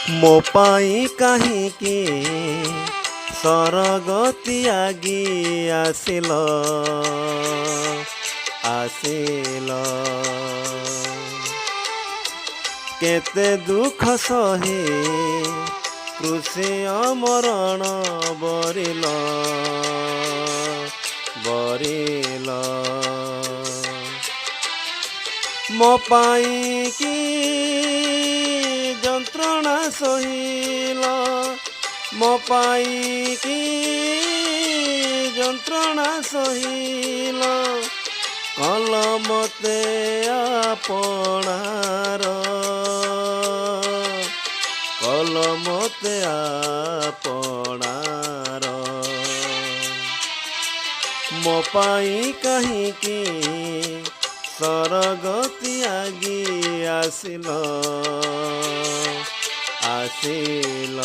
ମୋ ପାଇଁ କାହିଁକି ସରଗ ତ୍ୟାଗି ଆସିଲ ଆସିଲ କେତେ ଦୁଃଖ ସହି କୃଷି ଅମରଣ ବରିଲ ବରିଲ ମୋ ପାଇଁ କି ଯନ୍ତ୍ରଣା ସହିଲ ମୋ ପାଇଁ କି ଯନ୍ତ୍ରଣା ସହିଲ କଲ ମୋତେ ଆପଣାର କଲ ମୋତେ ଆପଣାର ମୋ ପାଇଁ କାହିଁକି ସରଗ ତ୍ୟାଗି ଆସିଲ ଆସିଲ।